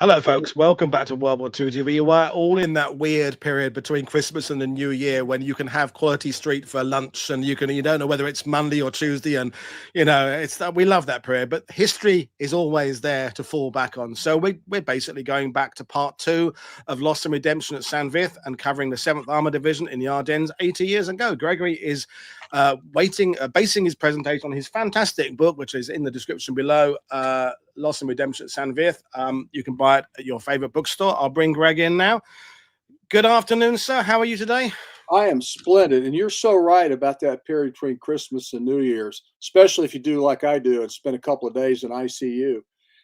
Hello, folks. Welcome back to World War II TV. We're all in that weird period between Christmas and the New Year when you can have Quality Street for lunch and you don't know whether it's Monday or Tuesday. And, it's we love that period, but history is always there to fall back on. So we're basically going back to part 2 of Loss and Redemption at St Vith and covering the 7th Armoured Division in the Ardennes 80 years ago. Gregory is basing his presentation on his fantastic book, which is in the description below, Loss and Redemption at St Vith. You can buy it at your favorite bookstore. I'll bring Greg in now. Good afternoon, sir. How are you today? I am splendid, and you're so right about that period between Christmas and New Year's, especially if you do like I do and spend a couple of days in ICU.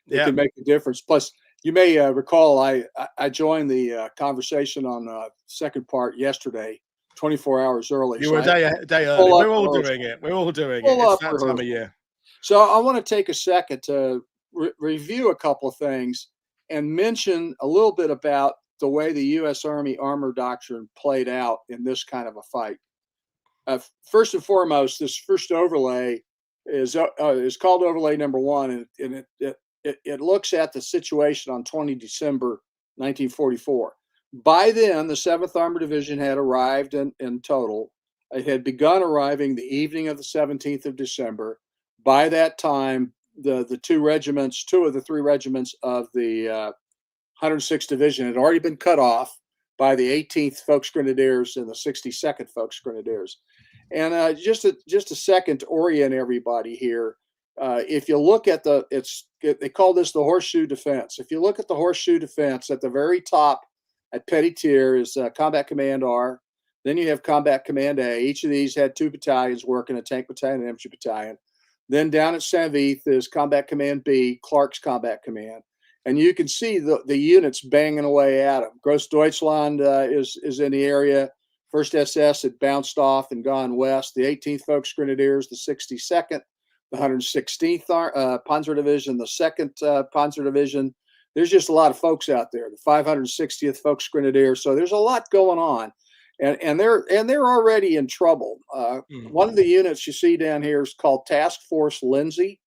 It can make a difference. Plus, you may recall I joined the conversation on second part yesterday, 24 hours early. You were a day early. We're all doing it. We're all doing it. It's that time of year. So I want to take a second to review a couple of things and mention a little bit about the way the U.S. Army armor doctrine played out in this kind of a fight. First and foremost, this first overlay is called overlay number 1, and it looks at the situation on 20 December 1944. By then, the 7th Armored Division had arrived in total. It had begun arriving the evening of the 17th of December. By that time, two of the 3 regiments of the 106th Division had already been cut off by the 18th Volksgrenadiers and the 62nd Volksgrenadiers. And just a second to orient everybody here. If you look at they call this the horseshoe defense. If you look at the horseshoe defense at the very top at petty tier is Combat Command R. Then you have Combat Command A. Each of these had 2 battalions working, a tank battalion and infantry battalion. Then down at St Vith is Combat Command B, Clark's Combat Command. And you can see the units banging away at them. Grossdeutschland is in the area. 1st SS had bounced off and gone west. The 18th Volksgrenadiers, the 62nd, the 116th Panzer Division, the 2nd Panzer Division. There's just a lot of folks out there. The 560th Volksgrenadiers. So there's a lot going on. And they're already in trouble. One of the units you see down here is called Task Force Lindsay.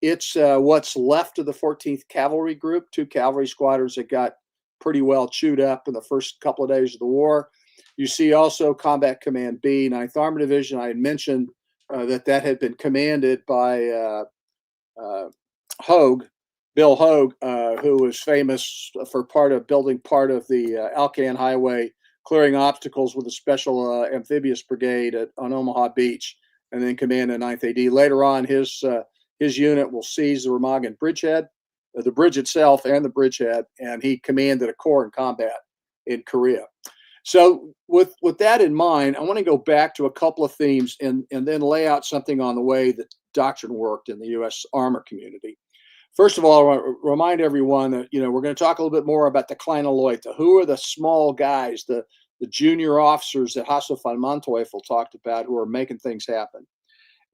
It's what's left of the 14th Cavalry Group, 2 cavalry squadrons that got pretty well chewed up in the first couple of days of the war. You see also Combat Command B, 9th Armored Division. I had mentioned that had been commanded by Bill Hogue, who was famous for building part of the Alcan Highway, clearing obstacles with a special amphibious brigade on Omaha Beach, and then commanded 9th AD. Later on, his unit will seize the Remagen bridgehead, the bridge itself and the bridgehead, and he commanded a corps in combat in Korea. So with that in mind, I want to go back to a couple of themes and then lay out something on the way that doctrine worked in the U.S. armor community. First of all, I want to remind everyone that, we're going to talk a little bit more about the kleine Leute. Who are the small guys, the junior officers that Hasso von Manteuffel talked about who are making things happen?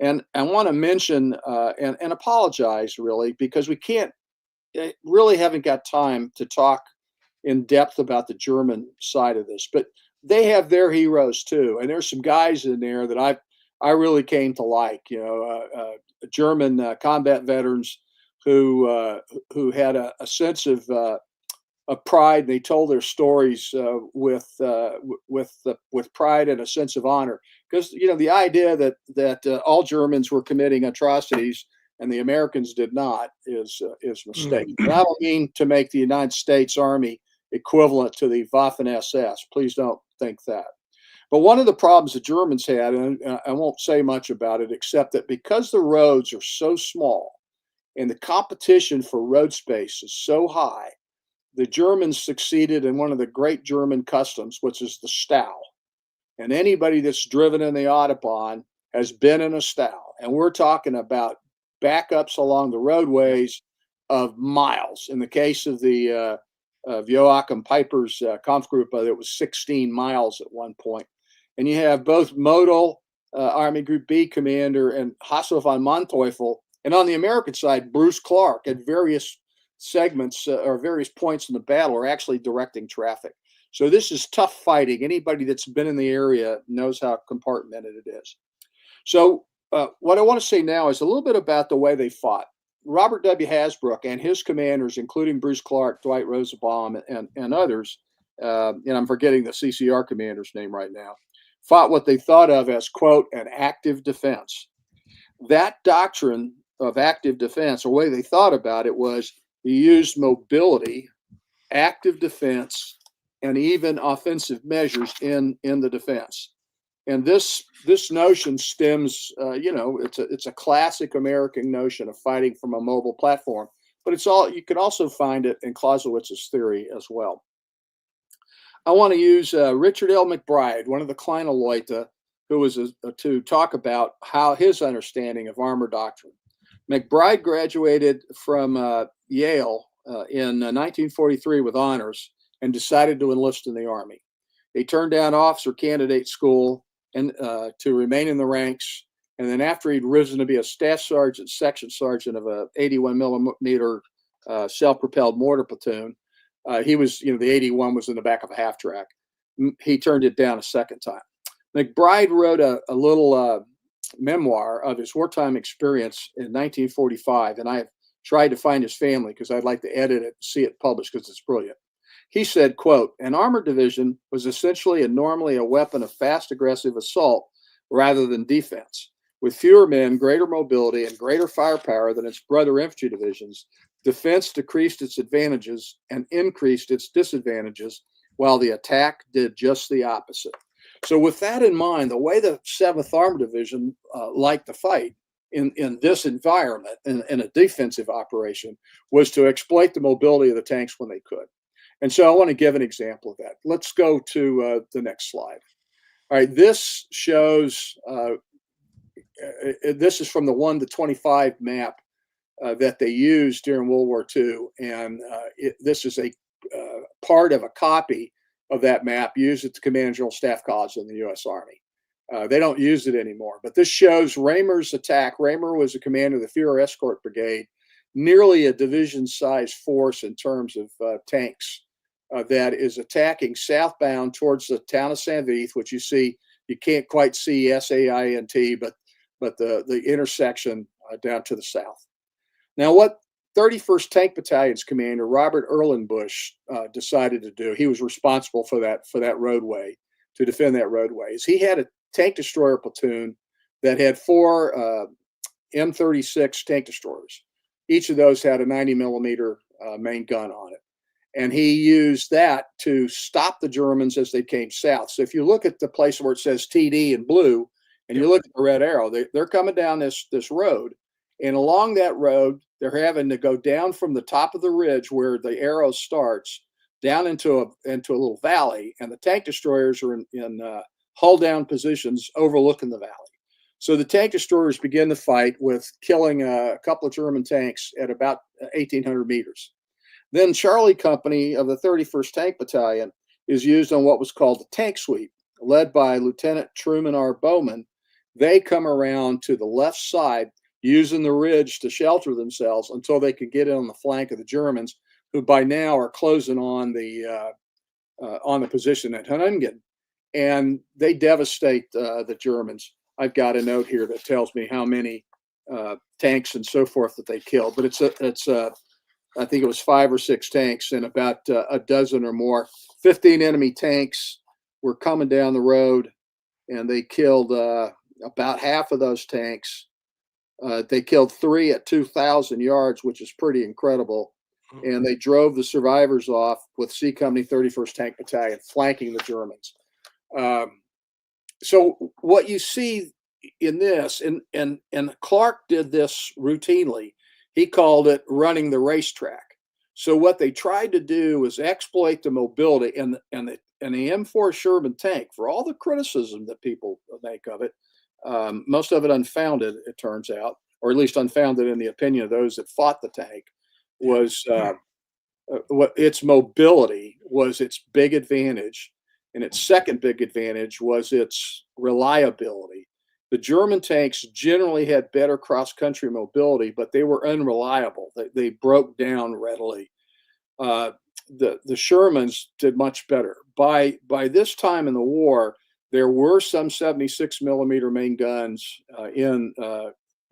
And I want to mention and apologize, really, because we haven't got time to talk in depth about the German side of this. But they have their heroes, too. And there's some guys in there that I really came to like, German combat veterans who had a sense of pride. They told their stories with pride and a sense of honor, because the idea that all Germans were committing atrocities and the Americans did not is a mistake. And I don't mean to make the United States Army equivalent to the Waffen SS. Please don't think that. But one of the problems the Germans had, and I won't say much about it, except that because the roads are so small and the competition for road space is so high, the Germans succeeded in one of the great German customs, which is the Stau. And anybody that's driven in the Autobahn has been in a Stau. And we're talking about backups along the roadways of miles. In the case of the Joachim Peiper's Kampfgruppe, it was 16 miles at one point. And you have both Model, Army Group B commander, and Hasso von Manteuffel. And on the American side, Bruce Clark at various segments or various points in the battle are actually directing traffic. So this is tough fighting. Anybody that's been in the area knows how compartmented it is. So what I want to say now is a little bit about the way they fought. Robert W. Hasbrouck and his commanders, including Bruce Clark, Dwight Rosenbaum, and others, and I'm forgetting the CCR commander's name right now, fought what they thought of as, quote, an active defense. That doctrine of active defense, the way they thought about it was you used mobility, active defense, and even offensive measures in the defense. And this notion stems, it's a classic American notion of fighting from a mobile platform, but you can also find it in Clausewitz's theory as well. I want to use Richard L. McBride, one of the Kleine Leute, who was to talk about how his understanding of armor doctrine. McBride graduated from Yale in 1943 with honors and decided to enlist in the Army. He turned down officer candidate school and to remain in the ranks. And then after he'd risen to be a staff sergeant, section sergeant of a 81 millimeter self-propelled mortar platoon, he was, the 81 was in the back of a half track. He turned it down a second time. McBride wrote a little memoir of his wartime experience in 1945, and I've tried to find his family because I'd like to edit it and see it published because it's brilliant. He said, quote, an armored division was essentially and normally a weapon of fast, aggressive assault rather than defense. With fewer men, greater mobility, and greater firepower than its brother infantry divisions, defense decreased its advantages and increased its disadvantages, while the attack did just the opposite. So with that in mind, the way the 7th Armored Division liked to fight in this environment, in a defensive operation, was to exploit the mobility of the tanks when they could. And so I want to give an example of that. Let's go to the next slide. All right, this shows, this is from the 1 to 25 map that they used during World War II. And this is a part of a copy of that map used at the Command and General Staff College in the U.S. Army. They don't use it anymore, but this shows Raymers Attack. Raymer was the commander of the Führer Escort Brigade, nearly a division-sized force in terms of tanks that is attacking southbound towards the town of St Vith, which you can't quite see SAINT, but the intersection down to the south. Now, what 31st Tank Battalion's commander, Robert Erlenbush, decided to do, he was responsible for that roadway, to defend that roadway, is he had a tank destroyer platoon that had 4 M36 tank destroyers. Each of those had a 90 millimeter main gun on it. And he used that to stop the Germans as they came south. So if you look at the place where it says TD in blue, and you look at the red arrow, they're coming down this road. And along that road, they're having to go down from the top of the ridge where the arrow starts down into a little valley. And the tank destroyers are in hull down positions overlooking the valley. So the tank destroyers begin the fight with killing a couple of German tanks at about 1,800 meters. Then Charlie Company of the 31st Tank Battalion is used on what was called the tank sweep, led by Lieutenant Truman R. Bowman. They come around to the left side, using the ridge to shelter themselves until they could get in on the flank of the Germans, who by now are closing on the position at Hunningen, and they devastate the Germans. I've got a note here that tells me how many tanks and so forth that they killed, but it's I think it was 5 or 6 tanks and about a dozen or more. 15 enemy tanks were coming down the road, and they killed about half of those tanks. They killed 3 at 2,000 yards, which is pretty incredible. And they drove the survivors off with C Company 31st Tank Battalion flanking the Germans. So what you see in this, and Clark did this routinely, he called it running the racetrack. So what they tried to do was exploit the mobility and the M4 Sherman tank, for all the criticism that people make of it, most of it unfounded, it turns out, or at least unfounded in the opinion of those that fought the tank, was what its mobility was its big advantage, and its second big advantage was its reliability. The German tanks generally had better cross-country mobility, but they were unreliable. They broke down readily. The Shermans did much better. By this time in the war, there were some 76 millimeter main guns in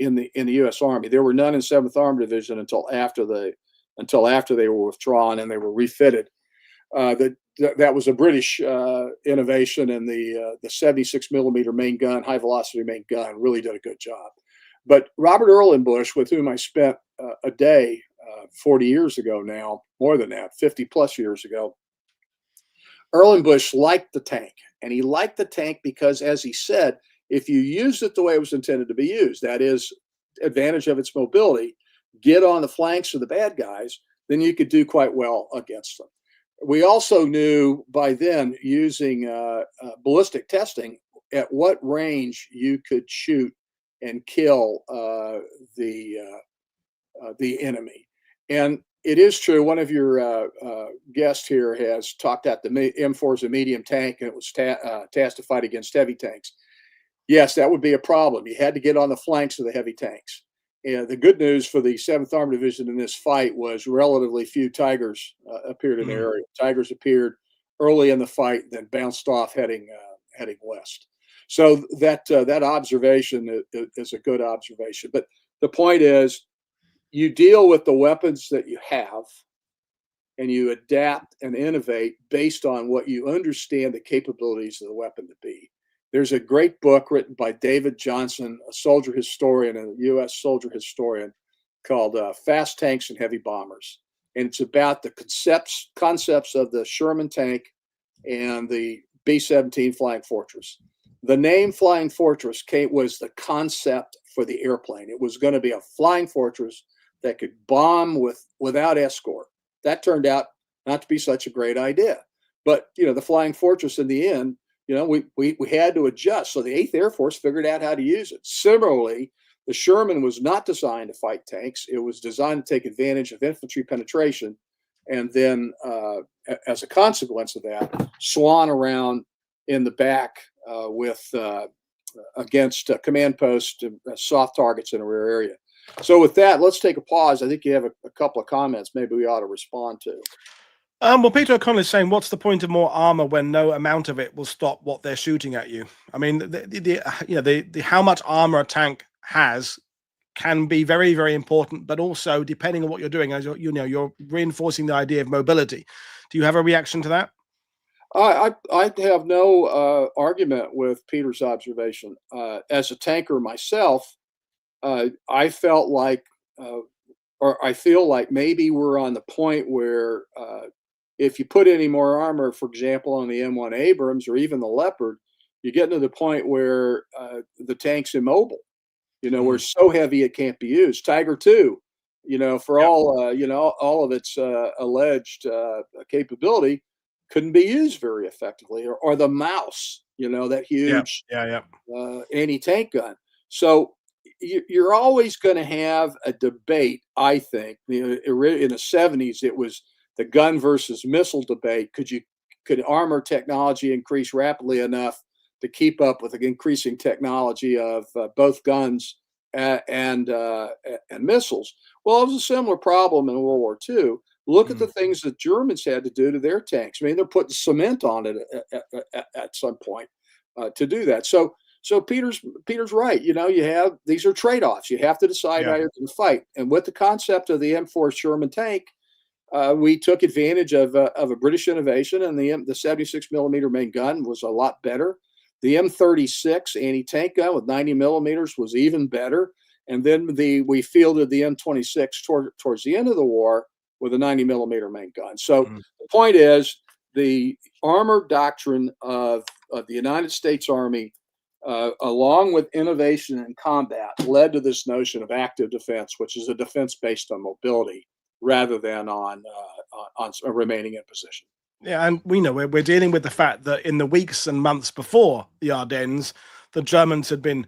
in the U.S. Army. There were none in 7th Armored Division until after they were withdrawn and they were refitted. That was a British innovation, and the 76 millimeter main gun, high velocity main gun, really did a good job. But Robert Erlenbush, with whom I spent a day 40 years ago now, more than that, 50 plus years ago, Erlenbush liked the tank, and he liked the tank because, as he said, if you used it the way it was intended to be used, that is, advantage of its mobility, get on the flanks of the bad guys, then you could do quite well against them. We also knew by then, using ballistic testing, at what range you could shoot and kill the enemy. And it is true, one of your guests here has talked out the M4 is a medium tank, and it was tasked to fight against heavy tanks. Yes, that would be a problem. You had to get on the flanks of the heavy tanks. And the good news for the 7th Armored Division in this fight was relatively few Tigers appeared in the area. Tigers appeared early in the fight, then bounced off heading west. So that observation is a good observation. But the point is, you deal with the weapons that you have, and you adapt and innovate based on what you understand the capabilities of the weapon to be. There's a great book written by David Johnson, a soldier historian and a U.S. soldier historian, called Fast Tanks and Heavy Bombers. And it's about the concepts of the Sherman tank and the B-17 Flying Fortress. The name Flying Fortress was the concept for the airplane. It was going to be a flying fortress that could bomb without escort. That turned out not to be such a great idea. But, the Flying Fortress in the end, we had to adjust. So the 8th Air Force figured out how to use it. Similarly, the Sherman was not designed to fight tanks. It was designed to take advantage of infantry penetration, and then, as a consequence of that, swan around in the back against command posts, soft targets in the rear area. So with that, let's take a pause. I think you have a couple of comments maybe we ought to respond to. Well, Peter O'Connell is saying, what's the point of more armor when no amount of it will stop what they're shooting at you? I mean, the how much armor a tank has can be very, very important, but also depending on what you're doing, as you're reinforcing the idea of mobility. Do you have a reaction to that? I have no argument with Peter's observation. As a tanker myself, I felt like, or I feel like maybe we're on the point where if you put any more armor, for example, on the M1 Abrams or even the Leopard, you're getting to the point where the tank's immobile. We're so heavy it can't be used. Tiger II, for all of its alleged capability, couldn't be used very effectively. Or the Mouse, that huge anti-tank gun. So you're always going to have a debate, I think. In the 70s, it was the gun versus missile debate. Could armor technology increase rapidly enough to keep up with the increasing technology of both guns and missiles? Well, it was a similar problem in World War II. Look at the things that Germans had to do to their tanks. I mean, they're putting cement on it at some point to do that. So Peter's right. These are trade-offs. You have to decide how you're going to fight. And with the concept of the M4 Sherman tank, we took advantage of a British innovation, and the 76 millimeter main gun was a lot better. The M36 anti-tank gun with 90 millimeters was even better. And then we fielded the M26 towards the end of the war with a 90 millimeter main gun. So the point is, the armor doctrine of the United States Army, along with innovation in combat, led to this notion of active defense, which is a defense based on mobility rather than on remaining in position. Yeah, and we know we're dealing with the fact that in the weeks and months before the Ardennes, the Germans had been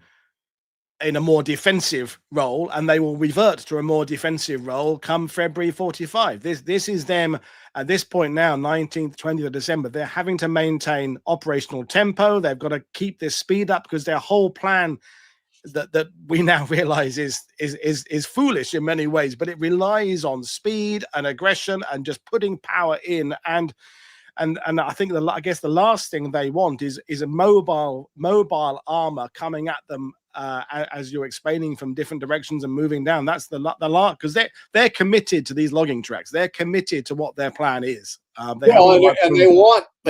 in a more defensive role, and they will revert to a more defensive role come February 45. This is them at this point now, 19th, 20th of December. They're having to maintain operational tempo. They've got to keep this speed up because their whole plan that we now realize is foolish in many ways, but it relies on speed and aggression and just putting power in. And and I think I guess the last thing they want is a mobile armor coming at them as you're explaining from different directions and moving down. That's the because they're committed to these logging tracks. They're committed to what their plan is. They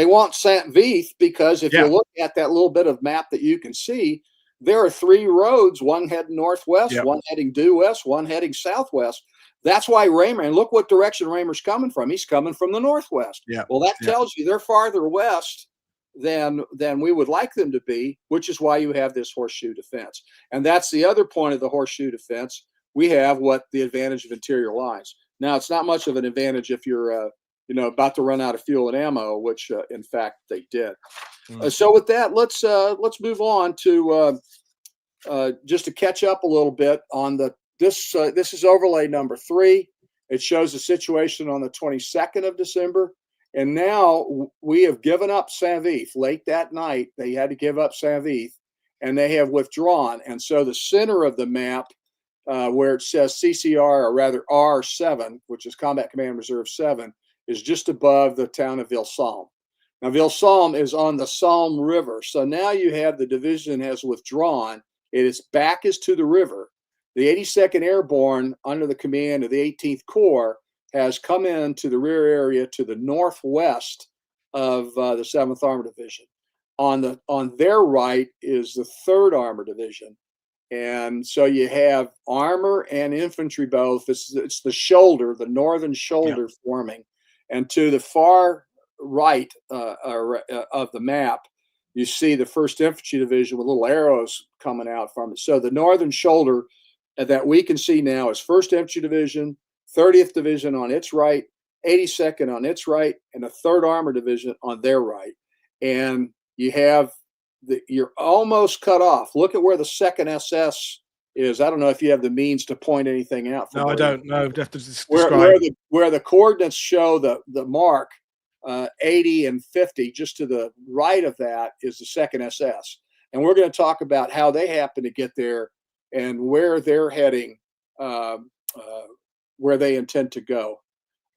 want St Vith, because if you look at that little bit of map that you can see, there are 3 roads, one heading northwest, one heading due west, one heading southwest. That's why Raymer, and look what direction Raymer's coming from. He's coming from the northwest. Well, that tells you they're farther west than we would like them to be, which is why you have this horseshoe defense. And that's the other point of the horseshoe defense. We have the advantage of interior lines. Now, it's not much of an advantage if you're about to run out of fuel and ammo, which in fact they did. So with that, let's move on to just to catch up a little bit on this is overlay number 3. It shows the situation on the 22nd of December. And now we have given up St Vith. Late that night, they had to give up St Vith, and they have withdrawn. And so the center of the map, where it says CCR, or rather R7, which is Combat Command Reserve 7, is just above the town of Ville-Salme. Now, Ville-Salme is on the Salme River. So now you have the division has withdrawn. Its back is to the river. The 82nd Airborne, under the command of the 18th Corps, has come into the rear area to the northwest of the 7th Armored Division. On their right is the 3rd Armored Division. And so you have armor and infantry both. It's the shoulder, the northern shoulder forming. And to the far right of the map, you see the 1st Infantry Division with little arrows coming out from it. So the northern shoulder that we can see now is 1st Infantry Division, 30th Division on its right, 82nd on its right, and the 3rd Armored Division on their right. And you have you're almost cut off. Look at where the 2nd SS is. I don't know if you have the means to point anything out. No, I don't know. Have to where the coordinates show the mark 80 and 50, just to the right of that is the 2nd SS. And we're going to talk about how they happen to get there and where they're heading, where they intend to go.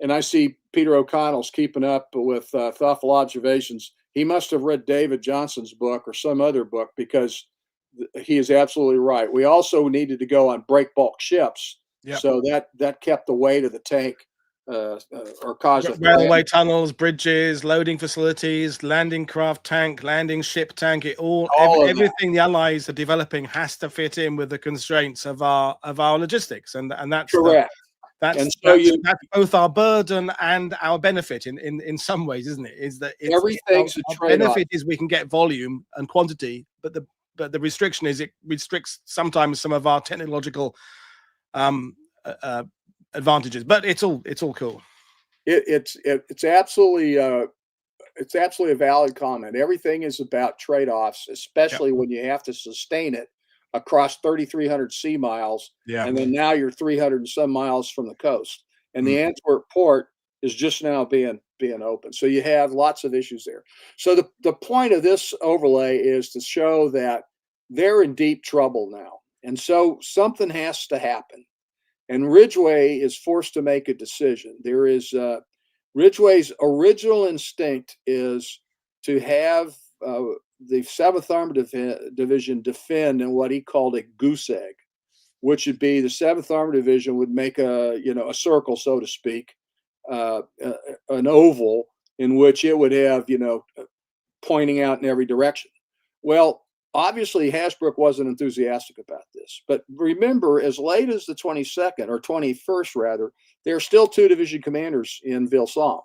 And I see Peter O'Connell's keeping up with thoughtful observations. He must have read David Johnson's book or some other book, because he is absolutely right. We also needed to go on break bulk ships. So that kept the weight of the tank or caused railway tunnels, bridges, loading facilities, landing craft tank, landing ship tank. Everything the Allies are developing has to fit in with the constraints of our logistics, and that's correct. That's both our burden and our benefit in some ways, isn't it? Is that everything's a trade-off. Benefit is we can get volume and quantity, but the restriction is it restricts sometimes some of our technological advantages. But it's all cool. It's absolutely a valid comment. Everything is about trade-offs, especially when you have to sustain it across 3,300 sea miles, and then now you're 300 and some miles from the coast, and the Antwerp port is just now being open. So you have lots of issues there. So the point of this overlay is to show that they're in deep trouble now, and so something has to happen. And Ridgway is forced to make a decision. There is Ridgway's original instinct is to have the 7th Armored Division defend in what he called a goose egg, which would be the 7th Armored Division would make a circle, so to speak, an oval in which it would have, pointing out in every direction. Well, obviously, Hasbrouck wasn't enthusiastic about this. But remember, as late as the 22nd, or 21st rather, there are still 2 division commanders in Ville-Salme,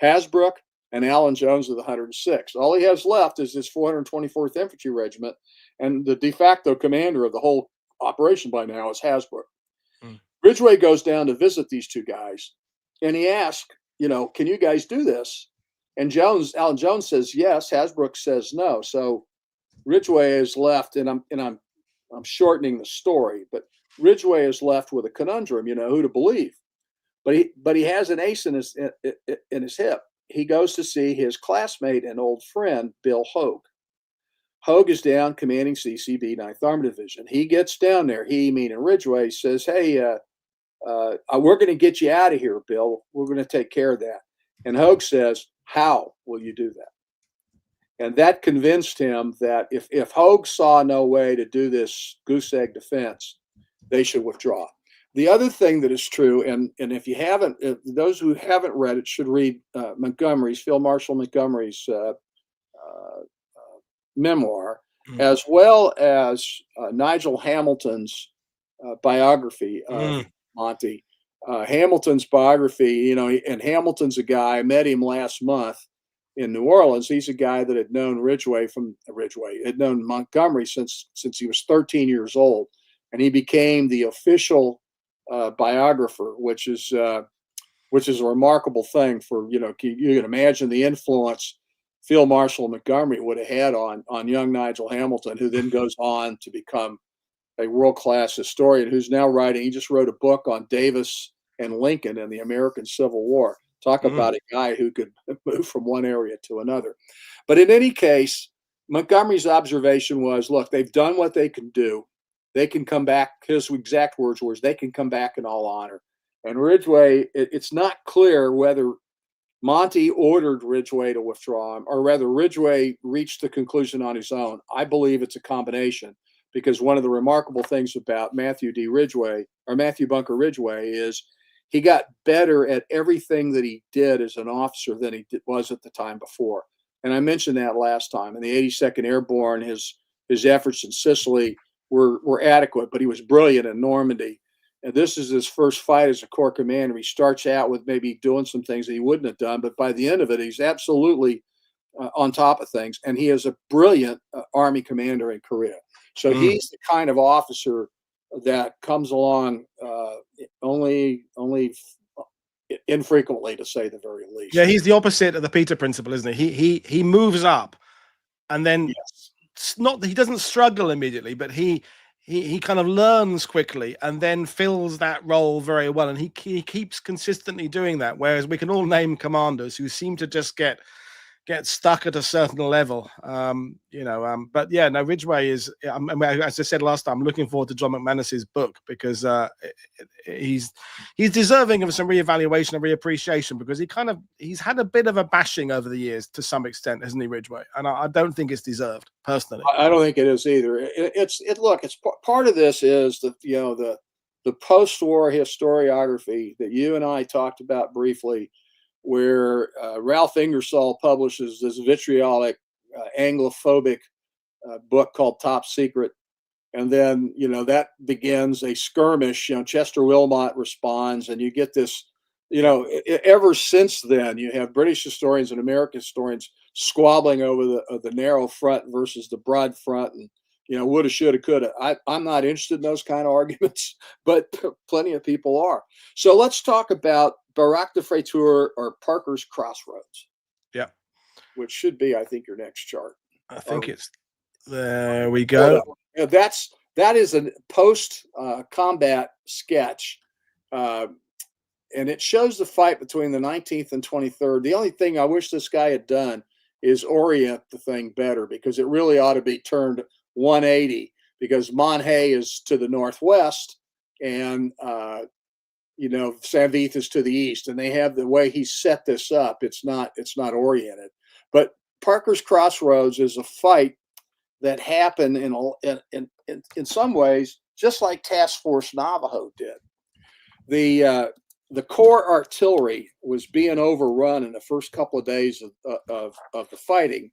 Hasbrouck and Alan Jones of the 106th. All he has left is his 424th Infantry Regiment, and the de facto commander of the whole operation by now is Hasbrouck. Ridgway goes down to visit these 2 guys, and he asks, can you guys do this? And Alan Jones says yes. Hasbrouck says no. So Ridgway is left, and I'm shortening the story, but Ridgway is left with a conundrum, who to believe. But he has an ace in his hip. He goes to see his classmate and old friend, Bill Hogue. Hogue is down commanding CCB 9th Armored Division. He gets down there. He, meaning Ridgway, says, hey, we're going to get you out of here, Bill. We're going to take care of that. And Hogue says, How will you do that? And that convinced him that if Hogue saw no way to do this goose egg defense, they should withdraw. The other thing that is true, and if you haven't, those who haven't read it should read Montgomery's, Field Marshal Montgomery's memoir, as well as Nigel Hamilton's biography of Monty. Hamilton's biography, and Hamilton's a guy, I met him last month in New Orleans. He's a guy that had known had known Montgomery since he was 13 years old, and he became the official biographer, which is a remarkable thing for, you can imagine the influence Field Marshal Montgomery would have had on young Nigel Hamilton, who then goes on to become a world-class historian, who's now he just wrote a book on Davis and Lincoln and the American Civil War. Talk about a guy who could move from one area to another. But in any case, Montgomery's observation was, look, they've done what they can do. They can come back. His exact words were, they can come back in all honor. And Ridgway, it's not clear whether Monty ordered Ridgway to withdraw him, or rather Ridgway reached the conclusion on his own. I believe it's a combination, because one of the remarkable things about Matthew Bunker Ridgway is he got better at everything that he did as an officer than he was at the time before. And I mentioned that last time. In the 82nd Airborne, his efforts in Sicily were adequate, but he was brilliant in Normandy. And this is his first fight as a corps commander. He starts out with maybe doing some things that he wouldn't have done, but by the end of it, he's absolutely on top of things. And he is a brilliant Army commander in Korea. So he's the kind of officer that comes along only infrequently, to say the very least. Yeah, he's the opposite of the Peter principle, isn't he? He moves up, and then he doesn't struggle immediately, but he kind of learns quickly and then fills that role very well, and he keeps consistently doing that. Whereas we can all name commanders who seem to just get stuck at a certain level, but yeah, no, Ridgway is, as I said last time, I'm looking forward to John McManus's book, because he's deserving of some reevaluation and reappreciation, because he's had a bit of a bashing over the years to some extent, hasn't he, Ridgway? And I don't think it's deserved, personally. I don't think it is either. It's part of this is the post-war historiography that you and I talked about briefly, where Ralph Ingersoll publishes this vitriolic, Anglophobic book called Top Secret. And then, that begins a skirmish. Chester Wilmot responds, and you get this, ever since then, you have British historians and American historians squabbling over the narrow front versus the broad front, and, woulda, shoulda, coulda. I'm not interested in those kind of arguments, but plenty of people are. So let's talk about Baraque de Fraiture, or Parker's Crossroads. Yeah. Which should be, I think, your next chart. I think there we go. That is a post combat sketch. And it shows the fight between the 19th and 23rd. The only thing I wish this guy had done is orient the thing better, because it really ought to be turned 180, because Monhay is to the northwest, and St Vith is to the east, and they have the way he set this up. It's not oriented. But Parker's Crossroads is a fight that happened in some ways just like Task Force Navajo did. The Corps artillery was being overrun in the first couple of days of the fighting,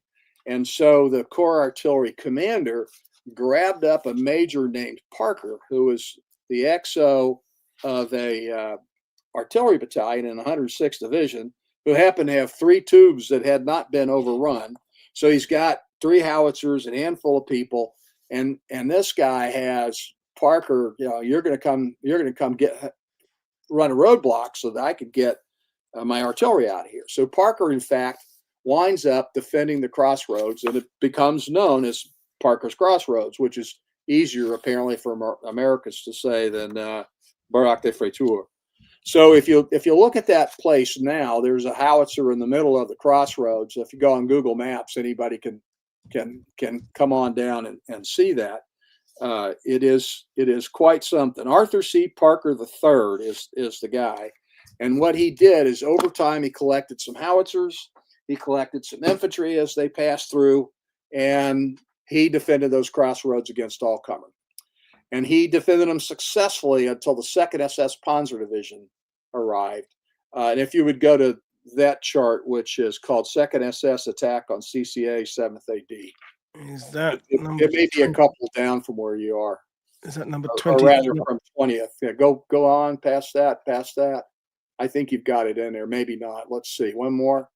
and so the Corps artillery commander grabbed up a major named Parker, who was the XO of a artillery battalion in the 106th Division, who happened to have 3 tubes that had not been overrun. So he's got 3 howitzers, an handful of people, and this guy has Parker. You're going to come run a roadblock so that I could get my artillery out of here. So Parker, in fact, winds up defending the crossroads, and it becomes known as Parker's Crossroads, which is easier apparently for Americans to say than Baraque de Fraiture. So if you look at that place now, there's a howitzer in the middle of the crossroads. If you go on Google Maps, anybody can come on down and see that. It is quite something. Arthur C. Parker III is the guy, and what he did is over time he collected some howitzers. He collected some infantry as they passed through, and he defended those crossroads against all comers. And he defended them successfully until the 2nd SS Panzer Division arrived. And if you would go to that chart, which is called 2nd SS Attack on CCA 7th AD. Is that it may be a couple down from where you are. Is that number 20? Or rather from 20th. Yeah, go on past that. I think you've got it in there. Maybe not. Let's see. One more.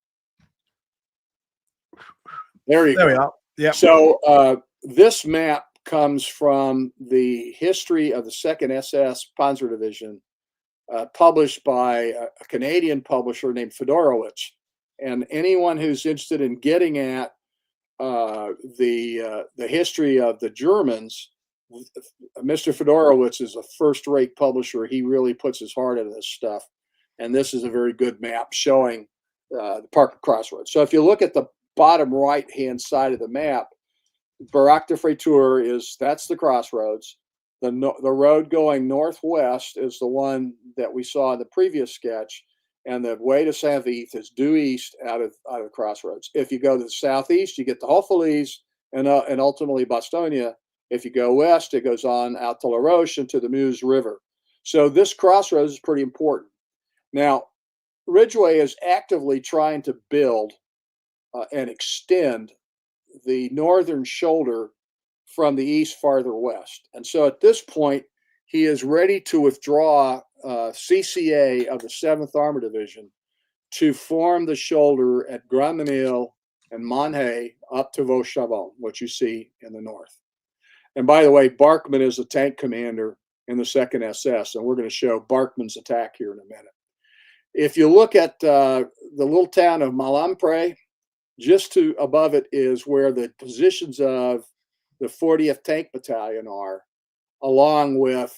There you go. We are. Yeah. So this map comes from the history of the 2nd SS Panzer Division, published by a Canadian publisher named Fedorowicz. And anyone who's interested in getting at the history of the Germans, Mr. Fedorowicz is a first-rate publisher. He really puts his heart into this stuff. And this is a very good map showing the Park Crossroads. So if you look at the bottom right-hand side of the map, Baraque de Fraiture that's the crossroads. The road going northwest is the one that we saw in the previous sketch, and the way to St Vith is due east out of the crossroads. If you go to the southeast, you get the Hoffelise and ultimately Bastogne. If you go west, it goes on out to La Roche and to the Meuse River. So this crossroads is pretty important. Now, Ridgway is actively trying to build and extend the northern shoulder from the east farther west. And so at this point, he is ready to withdraw CCA of the 7th Armored Division to form the shoulder at Grand-Mesnil and Monhaye up to Vaux-Chavon, which you see in the north. And by the way, Barkman is a tank commander in the 2nd SS, and we're going to show Barkman's attack here in a minute. If you look at the little town of Malampre, just to above it is where the positions of the 40th Tank Battalion are, along with,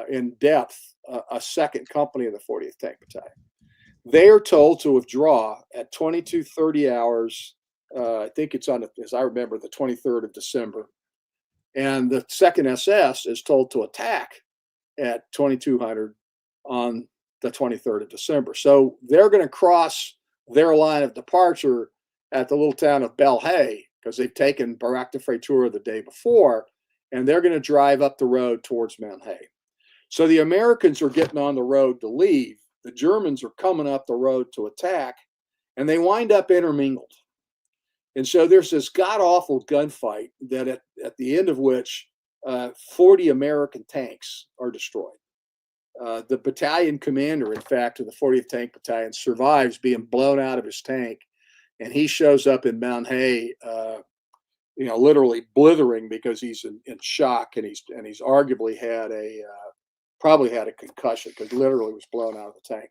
in depth, a 2nd company of the 40th Tank Battalion. They are told to withdraw at 22:30 hours. I think it's on, as I remember, the 23rd of December. And the 2nd SS is told to attack at 2200 on the 23rd of December. So they're going to cross their line of departure at the little town of Belhay, because they've taken Baraque de Fraiture the day before, and they're going to drive up the road towards Monhaye. So the Americans are getting on the road to leave. The Germans are coming up the road to attack, and they wind up intermingled. And so there's this god-awful gunfight that at the end of which 40 American tanks are destroyed. The battalion commander, in fact, of the 40th Tank Battalion survives being blown out of his tank. And he shows up in Monhaye, literally blithering because he's in shock, and he's arguably had probably had a concussion because literally was blown out of the tank.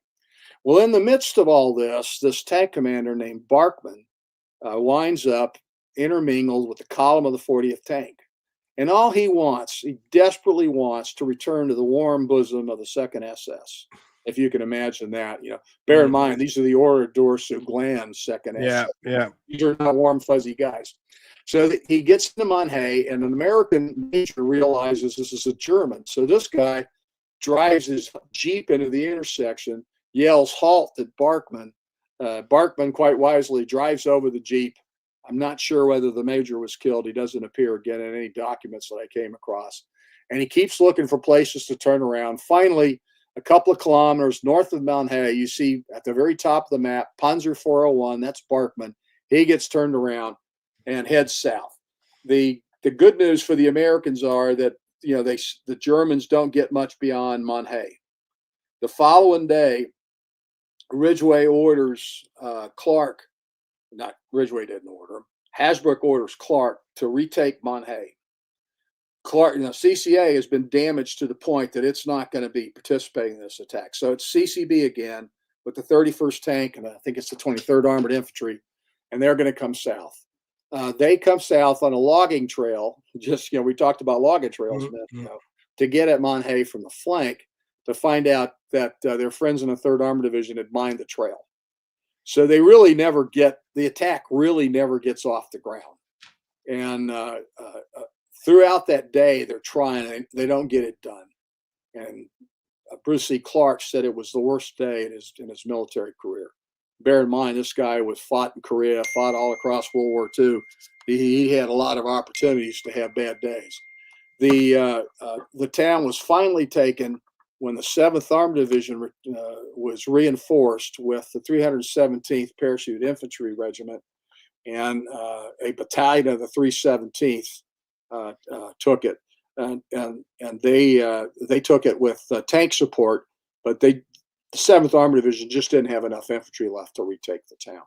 Well, in the midst of all this tank commander named Barkman winds up intermingled with the column of the 40th Tank, and all he desperately wants to return to the warm bosom of the 2nd SS. If you can imagine that, bear in mind, these are the Ordre d'Ours glands, 2nd SS. Yeah. These are not warm, fuzzy guys. So he gets to Monhaye, and an American major realizes this is a German. So this guy drives his Jeep into the intersection, yells halt at Barkman. Barkman, quite wisely, drives over the Jeep. I'm not sure whether the major was killed. He doesn't appear again in any documents that I came across. And he keeps looking for places to turn around. Finally, a couple of kilometers north of Monhaye, you see at the very top of the map, Panzer 401, that's Barkman. He gets turned around and heads south. The good news for the Americans are that the Germans don't get much beyond Monhaye. The following day, Ridgway orders Clark, not Ridgway didn't order him, Hasbrouck orders Clark to retake Monhaye. Clark, CCA has been damaged to the point that it's not going to be participating in this attack. So it's CCB again with the 31st Tank, and I think it's the 23rd Armored Infantry, and they're going to come south. They come south on a logging trail. We talked about logging trails, to get at Monhaye from the flank, to find out that their friends in the 3rd Armored Division had mined the trail. So they really the attack really never gets off the ground. And throughout that day, they're trying, they don't get it done. And Bruce C. Clark said it was the worst day in his military career. Bear in mind, this guy was fought in Korea, fought all across World War II. He had a lot of opportunities to have bad days. The town was finally taken when the 7th Armored Division was reinforced with the 317th Parachute Infantry Regiment, and a battalion of the 317th took it, and they took it with tank support, but the 7th Armored Division just didn't have enough infantry left to retake the town.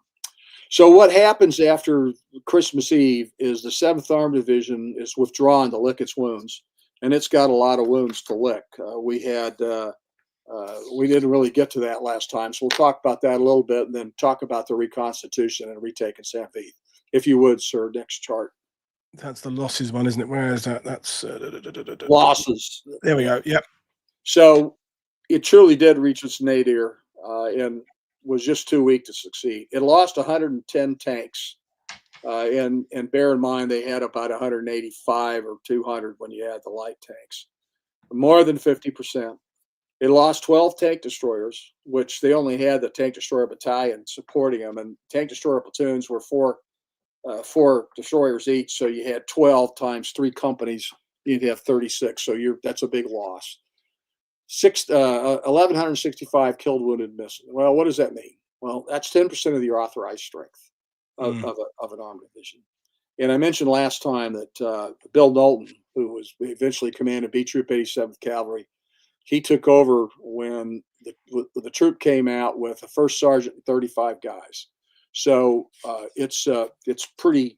So what happens after Christmas Eve is the 7th Armored Division is withdrawn to lick its wounds, and it's got a lot of wounds to lick. We didn't really get to that last time, so we'll talk about that a little bit, and then talk about the Reconstitution and retaking St Vith. If you would, sir, next chart. That's the losses one, isn't it? Where is that? That's losses. There we go. Yep. So it truly did reach its nadir, and was just too weak to succeed. It lost 110 tanks, and bear in mind they had about 185 or 200 when you add the light tanks, more than 50%. It lost 12 tank destroyers, which they only had the tank destroyer battalion supporting them, and tank destroyer platoons were four destroyers each, so you had 12 times 3 companies, you'd have 36. So that's a big loss. 1,165 killed, wounded, missing. Well, what does that mean? Well, that's 10% of your authorized strength of an armed division. And I mentioned last time that Bill Knowlton, who was eventually commanded B Troop 87th Cavalry, he took over when the troop came out with a first sergeant and 35 guys. So it's pretty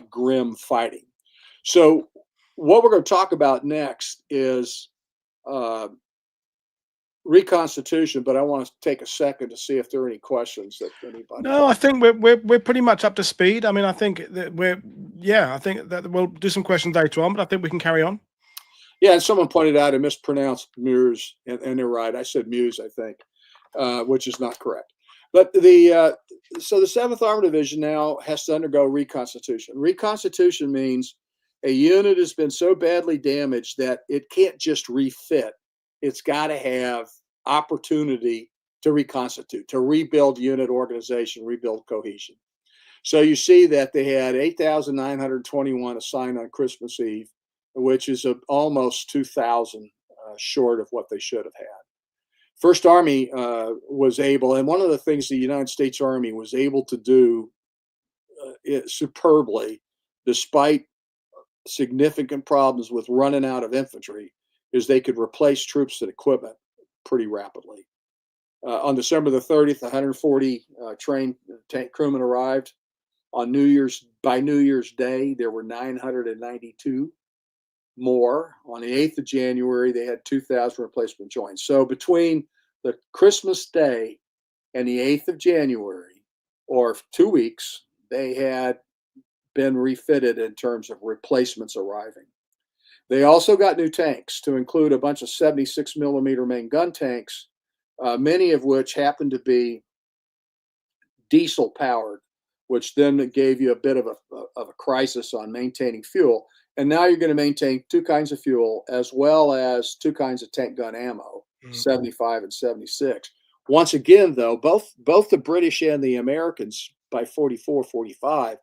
grim fighting. So what we're going to talk about next is Reconstitution, but I want to take a second to see if there are any questions that anybody. No, I think we're pretty much up to speed. I mean, I think that I think that we'll do some questions later on, but I think we can carry on. Yeah, and someone pointed out I mispronounced Muse, and they're right. I said Muse, I think, which is not correct. But so the 7th Armored Division now has to undergo reconstitution. Reconstitution means a unit has been so badly damaged that it can't just refit. It's got to have opportunity to reconstitute, to rebuild unit organization, rebuild cohesion. So you see that they had 8,921 assigned on Christmas Eve, which is almost 2,000 short of what they should have had. First Army was able, and one of the things the United States Army was able to do superbly, despite significant problems with running out of infantry, is they could replace troops and equipment pretty rapidly. On December the 30th, 140 trained tank crewmen arrived. By New Year's Day, there were 992 more. On the 8th of January, they had 2,000 replacement joins. So between the Christmas Day and the 8th of January, or 2 weeks, they had been refitted in terms of replacements arriving. They also got new tanks, to include a bunch of 76 millimeter main gun tanks, many of which happened to be diesel powered, which then gave you a bit of a crisis on maintaining fuel. And now you're going to maintain 2 kinds of fuel as well as 2 kinds of tank gun ammo, 75 and 76. Once again, though, both the British and the Americans by 44, 45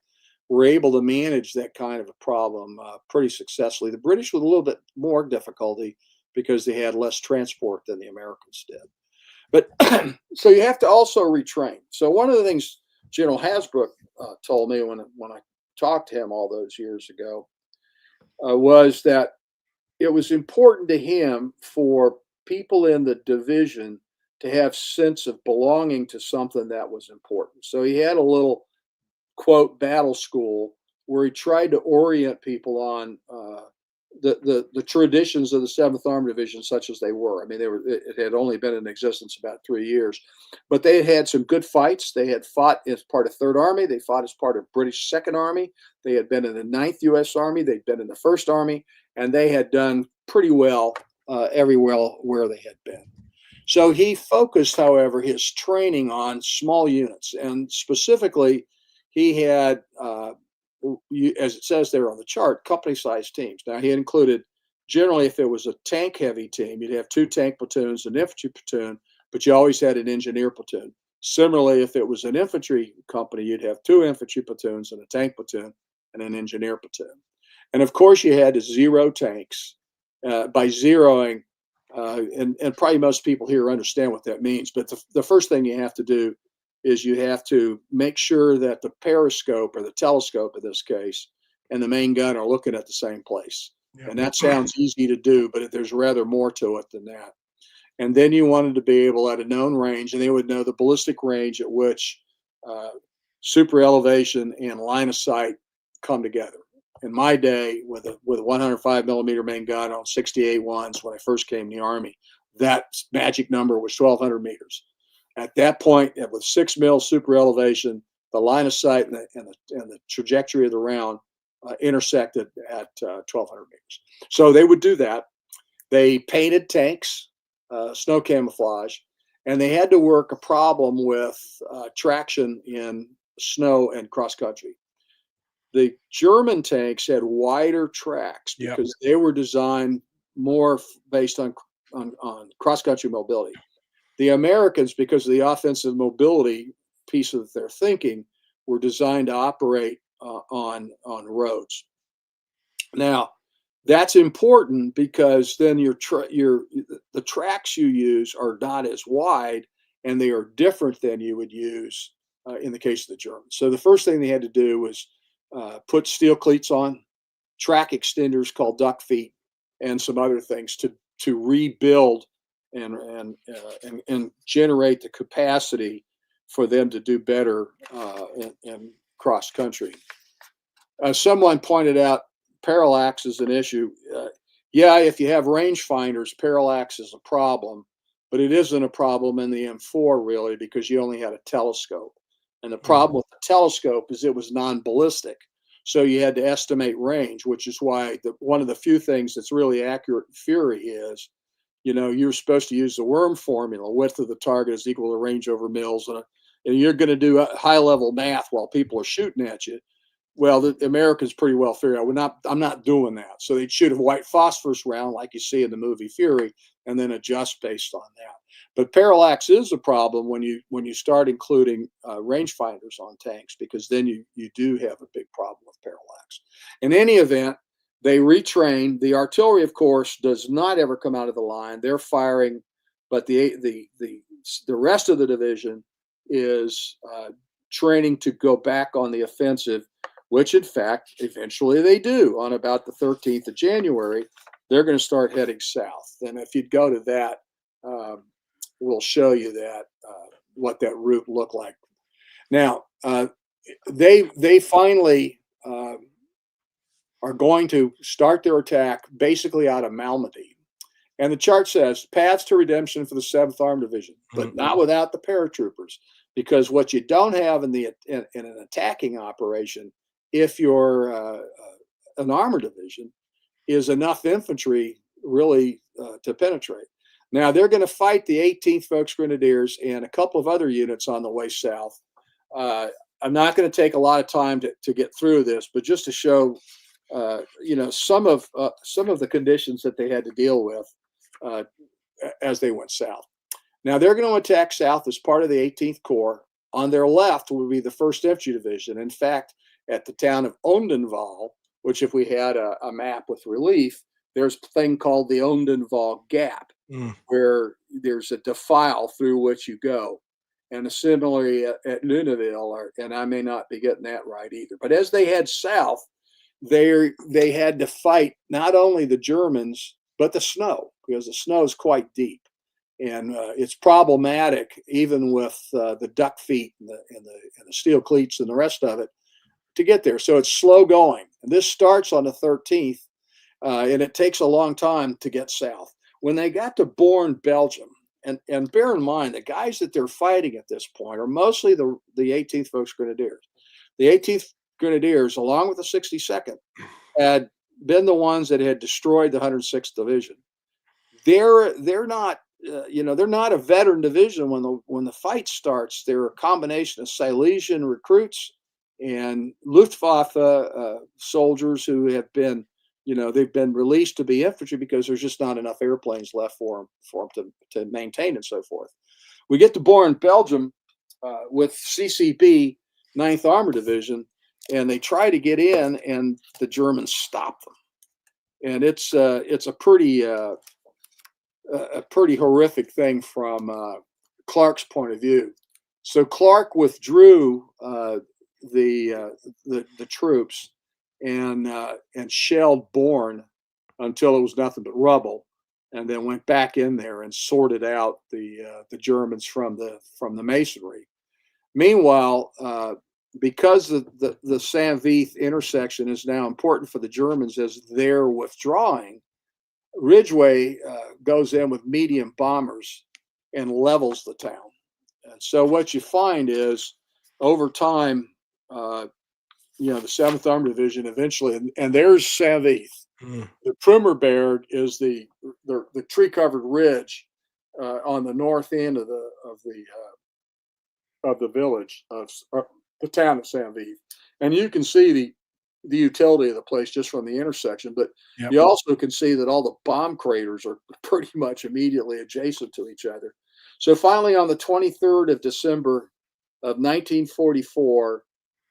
were able to manage that kind of a problem pretty successfully. The British with a little bit more difficulty because they had less transport than the Americans did. But so you have to also retrain. So one of the things General Hasbrook told me when I talked to him all those years ago was that it was important to him for people in the division to have sense of belonging to something that was important. So he had a little, quote, battle school where he tried to orient people on the traditions of the 7th Armored Division, such as they were. I mean, it had only been in existence about 3 years, but they had had some good fights. They had fought as part of 3rd Army. They fought as part of British 2nd Army. They had been in the 9th U.S. Army. They'd been in the 1st Army, and they had done pretty well everywhere where they had been. So he focused, however, his training on small units, and specifically, he had, as it says there on the chart, company-sized teams. Now, he included, generally, if it was a tank-heavy team, you'd have 2 tank platoons, an infantry platoon, but you always had an engineer platoon. Similarly, if it was an infantry company, you'd have 2 infantry platoons and a tank platoon and an engineer platoon. And of course, you had to zero tanks by zeroing. And probably most people here understand what that means. But the first thing you have to do is you have to make sure that the periscope, or the telescope in this case, and the main gun are looking at the same place. Yeah. And that sounds easy to do, but there's rather more to it than that. And then you wanted to be able at a known range, and they would know the ballistic range at which super elevation and line of sight come together. In my day, with a 105 millimeter main gun on 68 ones, when I first came in the Army, that magic number was 1,200 meters. At that point, with 6 mil super elevation, the line of sight and the trajectory of the round intersected at 1,200 meters. So they would do that. They painted tanks, snow camouflage, and they had to work a problem with traction in snow and cross country. The German tanks had wider tracks because they were designed more based on cross country mobility. The Americans, because of the offensive mobility piece of their thinking, were designed to operate on roads. Now, that's important because then the tracks you use are not as wide, and they are different than you would use in the case of the Germans. So the first thing they had to do was put steel cleats on, track extenders called duck feet, and some other things to rebuild and generate the capacity for them to do better in cross country. Someone pointed out parallax is an issue. Yeah, if you have rangefinders, parallax is a problem, but it isn't a problem in the M4 really, because you only had a telescope. And the problem with the telescope is it was non-ballistic. So you had to estimate range, which is why one of the few things that's really accurate in Fury is, you're supposed to use the worm formula. Width of the target is equal to range over mils. And you're going to do high-level math while people are shooting at you. Well, the Americans pretty well figured out, I'm not doing that. So they'd shoot a white phosphorus round like you see in the movie Fury, and then adjust based on that. But parallax is a problem when you start including rangefinders on tanks, because then you do have a big problem with parallax. In any event, they retrain. The artillery, of course, does not ever come out of the line. They're firing, but the rest of the division is training to go back on the offensive, which in fact eventually they do. On about the 13th of January, they're going to start heading south. And if you'd go to that, we'll show you that what that route looked like. Now, they finally are going to start their attack basically out of Malmedy. And the chart says paths to redemption for the 7th Armored Division, but not without the paratroopers, because what you don't have in an attacking operation, if you're an armored division, is enough infantry really to penetrate. Now, they're going to fight the 18th Volks Grenadiers and a couple of other units on the way south. I'm not going to take a lot of time to get through this, but just to show, some of the conditions that they had to deal with as they went south. Now, they're going to attack south as part of the 18th Corps. On their left will be the 1st Infantry Division. In fact, at the town of Odenwald, which if we had a map with relief, there's a thing called the Odenwald Gap, where there's a defile through which you go. And similarly at Luneville, and I may not be getting that right either. But as they head south, they had to fight not only the Germans, but the snow, because the snow is quite deep. And it's problematic, even with the duck feet and the steel cleats and the rest of it, to get there. So it's slow going. And this starts on the 13th, and it takes a long time to get south. When they got to Born, Belgium, and bear in mind, the guys that they're fighting at this point are mostly the 18th Volks Grenadiers. The 18th Grenadiers, along with the 62nd, had been the ones that had destroyed the 106th Division. They're not they're not a veteran division when the fight starts. They're a combination of Silesian recruits and Luftwaffe soldiers who have been, they've been released to be infantry because there's just not enough airplanes left for them to maintain and so forth. We get to Born, Belgium, with CCB 9th Armored Division, and they try to get in, and the Germans stop them. And it's a pretty horrific thing from Clark's point of view. So Clark withdrew the troops and shelled Bourne until it was nothing but rubble, and then went back in there and sorted out the Germans from the masonry. Meanwhile, because the St Vith intersection is now important for the Germans as they're withdrawing, Ridgway goes in with medium bombers and levels the town. And so what you find is, over time, the 7th Armored Division eventually, and there's St Vith. The Prummerberg is the tree-covered ridge on the north end of the village of the town of St Vith, and you can see the utility of the place just from the intersection. But you also can see that all the bomb craters are pretty much immediately adjacent to each other. So finally, on the 23rd of December of 1944,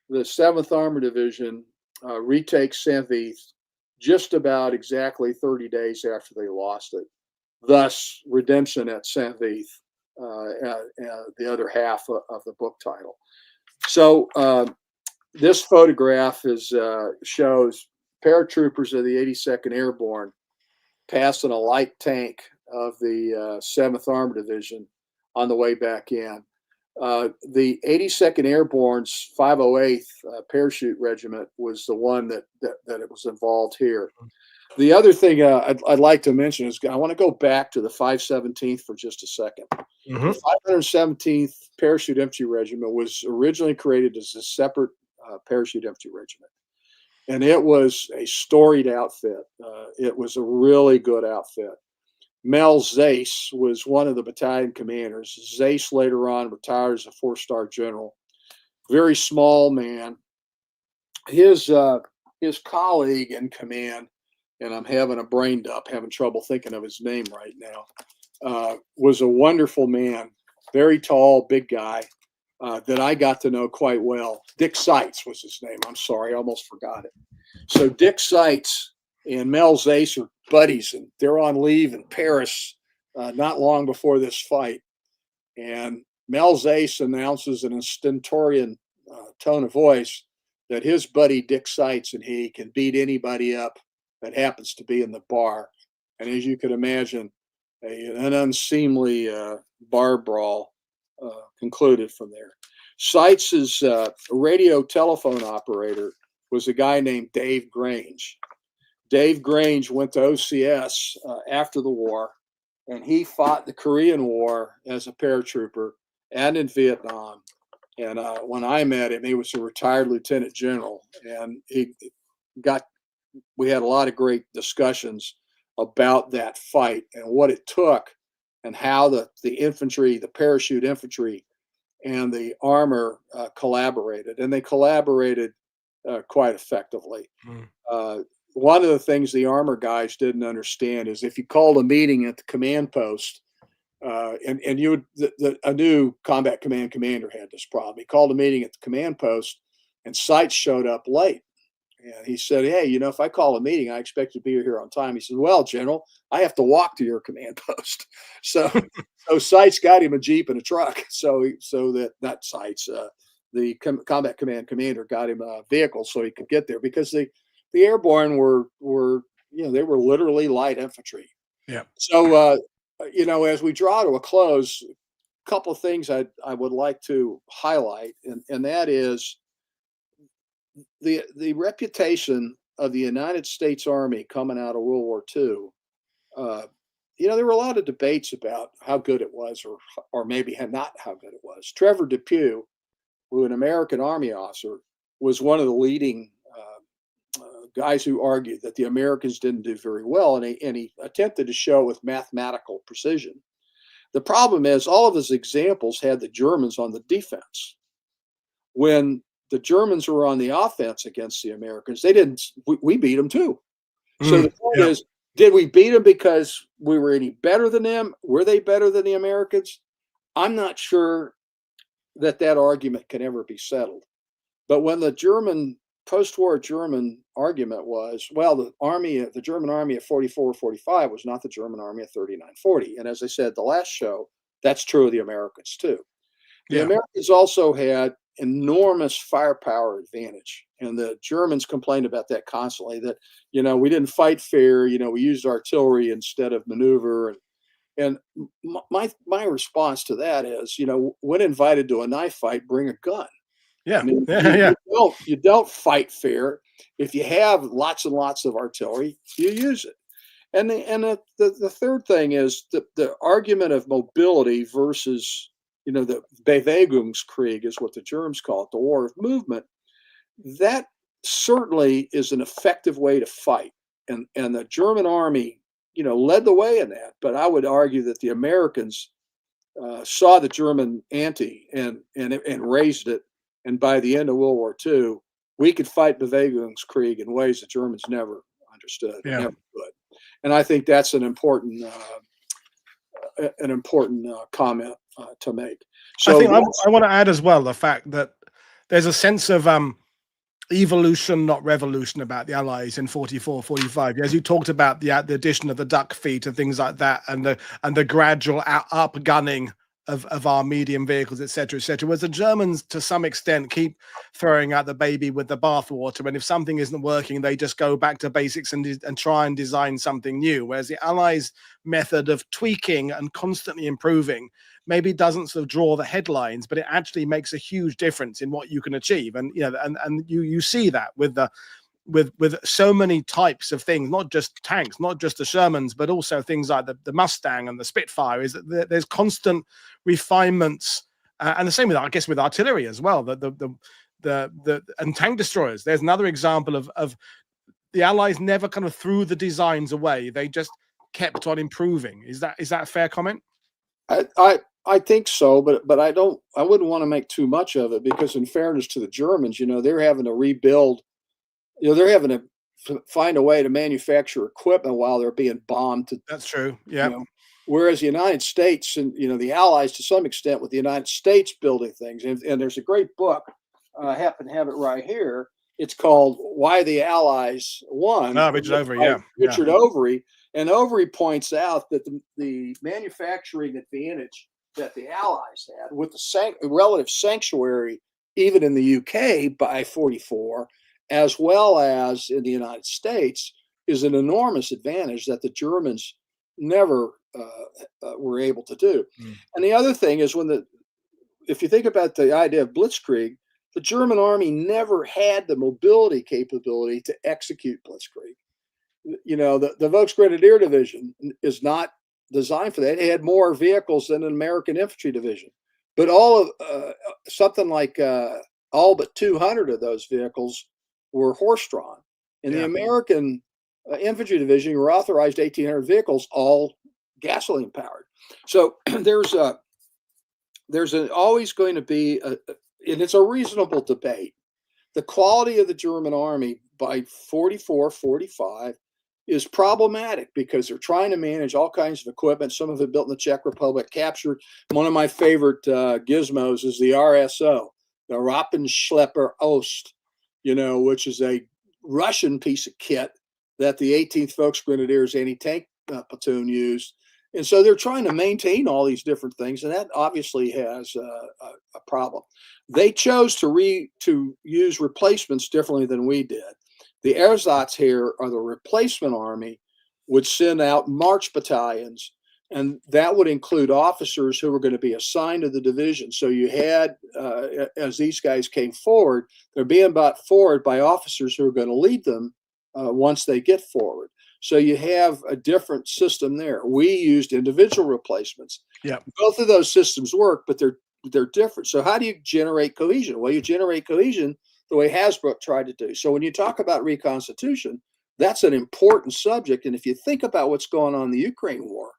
the 7th Armored Division retakes St Vith just about exactly 30 days after they lost it. Thus, redemption at St Vith, the other half of the book title. So this photograph shows paratroopers of the 82nd Airborne passing a light tank of the 7th Armored Division on the way back in. The 82nd Airborne's 508th Parachute Regiment was the one that it was involved here. The other thing I'd like to mention is I want to go back to the 517th for just a second. The 517th Parachute Infantry Regiment was originally created as a separate parachute infantry regiment, and it was a storied outfit. It was a really good outfit. Mel Zase was one of the battalion commanders. Zase later on retired as a 4-star general. Very small man. His colleague in command, and I'm having a brain dump, having trouble thinking of his name right now, was a wonderful man, very tall, big guy that I got to know quite well. Dick Seitz was his name. I'm sorry, I almost forgot it. So Dick Seitz and Mel Zase are buddies, and they're on leave in Paris not long before this fight. And Mel Zase announces in a stentorian tone of voice that his buddy Dick Seitz and he can beat anybody up that happens to be in the bar. And as you can imagine, an unseemly bar brawl concluded from there. Seitz's radio telephone operator was a guy named Dave Grange. Dave Grange went to OCS after the war, and he fought the Korean War as a paratrooper and in Vietnam. And when I met him, he was a retired lieutenant general, and we had a lot of great discussions about that fight and what it took, and how the infantry, the parachute infantry, and the armor collaborated, and they collaborated quite effectively. One of the things the armor guys didn't understand is if you called a meeting at the command post, and a new combat command commander had this problem. He called a meeting at the command post, and Seitz showed up late. And he said, "Hey, if I call a meeting, I expect to be here on time." He said, "Well, General, I have to walk to your command post." So Seitz got him a Jeep and a truck. So that not Seitz, the combat command commander got him a vehicle so he could get there, because the airborne were they were literally light infantry. Yeah. So as we draw to a close, a couple of things I would like to highlight, and that is the reputation of the United States Army coming out of World War II. There were a lot of debates about how good it was, or maybe not how good it was. Trevor Depew, who an American Army officer, was one of the leading guys who argued that the Americans didn't do very well, and he attempted to show with mathematical precision. The problem is all of his examples had the Germans on the defense. When the Germans were on the offense against the Americans, we beat them too. So the point is, did we beat them because we were any better than them? Were they better than the Americans? I'm not sure that argument can ever be settled. But when the post-war German argument was, well, the German army of 44-45 was not the German army of 39-40. And as I said the last show, that's true of the Americans too. The Americans also had enormous firepower advantage, and the Germans complained about that constantly, that, we didn't fight fair, we used artillery instead of maneuver. And my response to that is, when invited to a knife fight, bring a gun. Yeah. I mean, you don't fight fair. If you have lots and lots of artillery, you use it. And the third thing is the argument of mobility versus, the Bewegungskrieg is what the Germans call it, the war of movement. That certainly is an effective way to fight. And the German army, led the way in that. But I would argue that the Americans saw the German ante and raised it. And by the end of World War II, we could fight Bewegungskrieg in ways the Germans never understood, never could. And I think that's an important comment to make. So I think I want to add as well the fact that there's a sense of evolution, not revolution, about the Allies in 44-45. As you talked about the addition of the duck feet and things like that, and the gradual upgunning of our medium vehicles, etc., etc. Whereas the Germans, to some extent, keep throwing out the baby with the bathwater, and if something isn't working, they just go back to basics and try and design something new. Whereas the Allies' method of tweaking and constantly improving maybe doesn't sort of draw the headlines, but it actually makes a huge difference in what you can achieve. And you see that with so many types of things, not just tanks, not just the Shermans, but also things like the Mustang and the Spitfire, is that there's constant refinements, and the same with, I guess, with artillery as well. And tank destroyers. There's another example of the Allies never kind of threw the designs away; they just kept on improving. Is that a fair comment? I think so, but I wouldn't want to make too much of it, because in fairness to the Germans, they're having to rebuild. They're having to find a way to manufacture equipment while they're being bombed. That's true. Yeah. Whereas the United States and, the Allies, to some extent, with the United States building things. And there's a great book. I happen to have it right here. It's called "Why the Allies Won." Richard Overy. Richard Overy. And Overy points out that the manufacturing advantage that the Allies had, with the relative sanctuary, even in the UK by 44, as well as in the United States, is an enormous advantage that the Germans never were able to do. And the other thing is, if you think about the idea of blitzkrieg, the German army never had the mobility capability to execute blitzkrieg. The Volksgrenadier Division is not designed for that. It had more vehicles than an American infantry division, but something like all but 200 of those vehicles were horse-drawn. In the American infantry division, were authorized 1,800 vehicles, all gasoline-powered. So there's always going to be, and it's a reasonable debate. The quality of the German army by 44-45 is problematic, because they're trying to manage all kinds of equipment, some of it built in the Czech Republic, captured. One of my favorite gizmos is the RSO, the Rappenschlepper Ost, which is a Russian piece of kit that the 18th Volksgrenadiers anti-tank platoon used. And so they're trying to maintain all these different things, and that obviously has a problem. They chose to use replacements differently than we did. The ersatz here, or the replacement army, would send out march battalions, and that would include officers who were going to be assigned to the division. So you had, as these guys came forward, they're being brought forward by officers who are going to lead them once they get forward. So you have a different system there. We used individual replacements. Yeah, both of those systems work, but they're different. So how do you generate cohesion? Well, you generate cohesion the way Hasbrouck tried to do. So when you talk about reconstitution, that's an important subject. And if you think about what's going on in the Ukraine war,